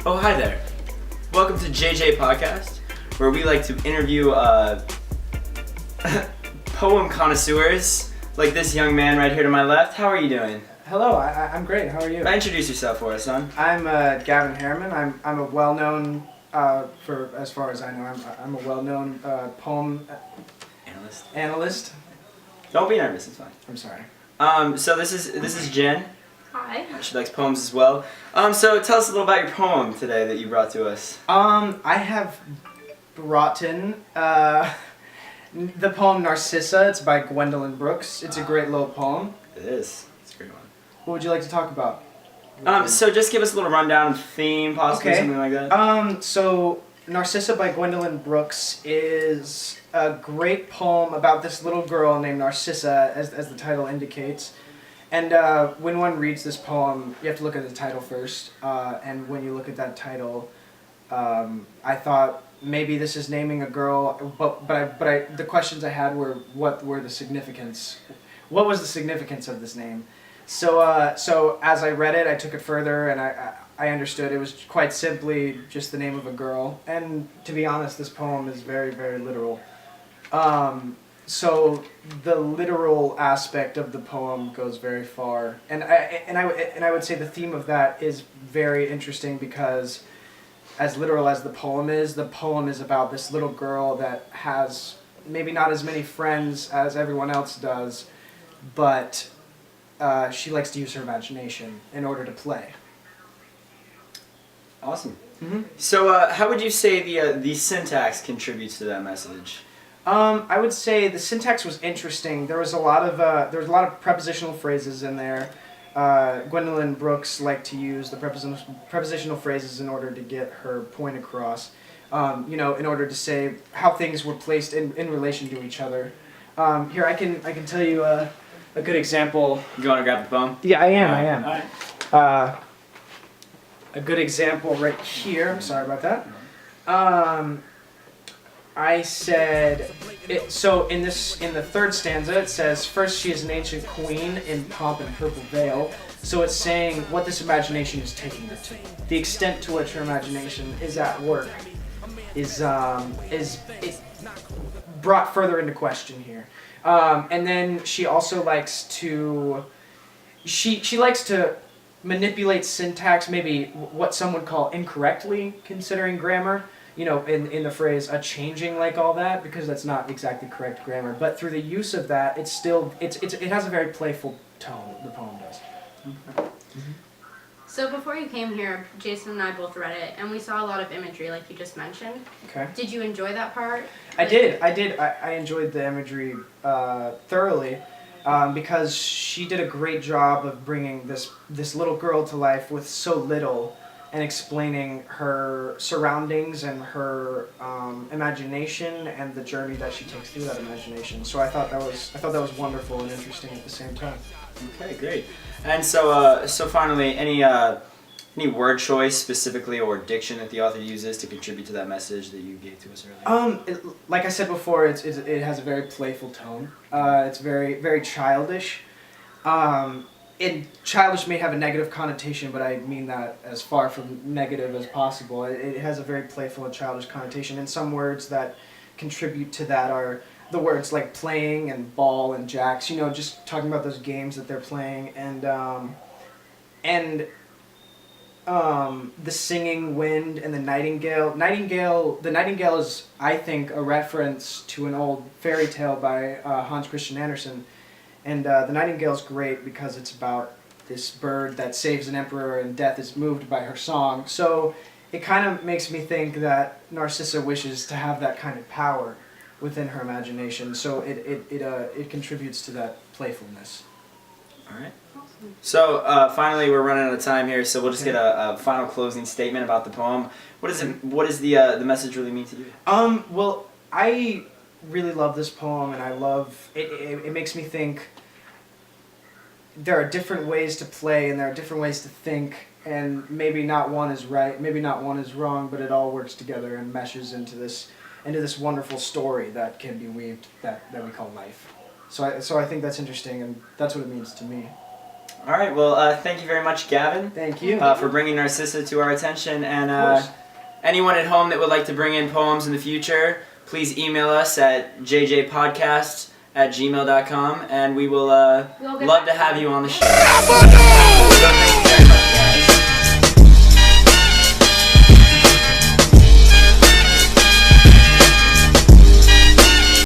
Oh, hi there. Welcome to JJ Podcast, where we like to interview poem connoisseurs, like this young man right here to my left. How are you doing? Hello, I'm great. How are you? Introduce yourself for us, son. I'm Gavin Harriman. I'm a well-known, for as far as I know, I'm a well-known poem analyst. Don't be nervous, it's fine. I'm sorry. So this is Jen. Hi. She likes poems as well. So tell us a little about your poem today that you brought to us. I have brought in the poem Narcissa. It's by Gwendolyn Brooks. It's a great little poem. It is. It's a great one. What would you like to talk about? So just give us a little rundown of theme, possibly, Okay. something like that. So Narcissa by Gwendolyn Brooks is a great poem about this little girl named Narcissa, as the title indicates. And when one reads this poem, you have to look at the title first. And when you look at that title, I thought maybe this is naming a girl, but the questions I had were, what were the significance? What was the significance of this name? So as I read it, I took it further, and I understood it was quite simply just the name of a girl. And to be honest, this poem is very, very literal. So the literal aspect of the poem goes very far, and I would say the theme of that is very interesting because, as literal as the poem is about this little girl that has maybe not as many friends as everyone else does, but she likes to use her imagination in order to play. Awesome. Mm-hmm. So how would you say the syntax contributes to that message? I would say the syntax was interesting. There was a lot of prepositional phrases in there. Gwendolyn Brooks liked to use the prepositional phrases in order to get her point across. In order to say how things were placed in relation to each other. Here I can tell you a good example. You want to grab the poem? Yeah, I am. All right. A good example right here. I'm sorry about that. I said, so in the third stanza it says, first she is an ancient queen in pomp and purple veil. So it's saying what this imagination is taking her to. The extent to which her imagination is at work is it brought further into question here. And then she also likes to, she likes to manipulate syntax, maybe what some would call incorrectly considering grammar. In the phrase "a changing like all that," because that's not exactly correct grammar. But through the use of that, it has a very playful tone. The poem does. Mm-hmm. So before you came here, Jason and I both read it, and we saw a lot of imagery, like you just mentioned. Okay. Did you enjoy that part? I did. I enjoyed the imagery thoroughly because she did a great job of bringing this little girl to life with so little, and explaining her surroundings and her imagination and the journey that she takes through that imagination. So I thought that was wonderful and interesting at the same time. Okay, great. And so finally, any word choice specifically or diction that the author uses to contribute to that message that you gave to us earlier? Like I said before, it has a very playful tone. It's very, very childish. And childish may have a negative connotation, but I mean that as far from negative as possible. It has a very playful and childish connotation, and some words that contribute to that are the words like playing and ball and jacks. Just talking about those games that they're playing, and the singing wind and the nightingale. The nightingale is, I think, a reference to an old fairy tale by Hans Christian Andersen. And the Nightingale's great because it's about this bird that saves an emperor and death is moved by her song. So it kind of makes me think that Narcissa wishes to have that kind of power within her imagination. So it contributes to that playfulness. All right. So finally, we're running out of time here, so we'll just get a final closing statement about the poem. What does the message really mean to you? Well, I really love this poem, and I love it. It makes me think there are different ways to play, and there are different ways to think, and maybe not one is right, maybe not one is wrong, but it all works together and meshes into this wonderful story that can be weaved that we call life. So I think that's interesting, and that's what it means to me. All right. Well, thank you very much, Gavin, Thank you. for bringing Narcissa to our attention. And Of course. anyone at home that would like to bring in poems in the future, please email us at jjpodcast@gmail.com, and we will We'll get love back to have to you you. on the Yeah. show. So thank you very much, guys.